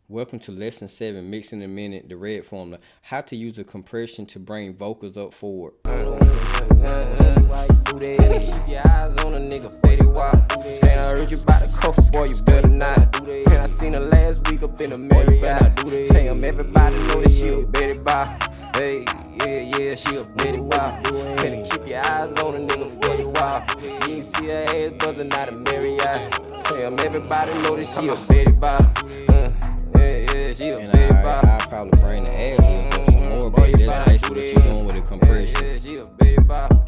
Welcome to Lesson 7, Mixing a Minute, the red formula. How to use a compression to bring vocals up forward. Keep your eyes on a nigga faded wild. And I heard you about the coffee, boy, you better not. And I seen her last week up in the Marriott. Damn, everybody know that she a Betty Bow. Hey, yeah, she a Betty Bow. Better keep your eyes on a nigga faded wild. You ain't see her ass buzzing out of Marriott. Damn, everybody know that she a Betty Bow. Yeah, she a Betty Bow. I'll probably bring the ass up some more, but that's basically what you're doing with a compression. Yeah, she a Betty Bow.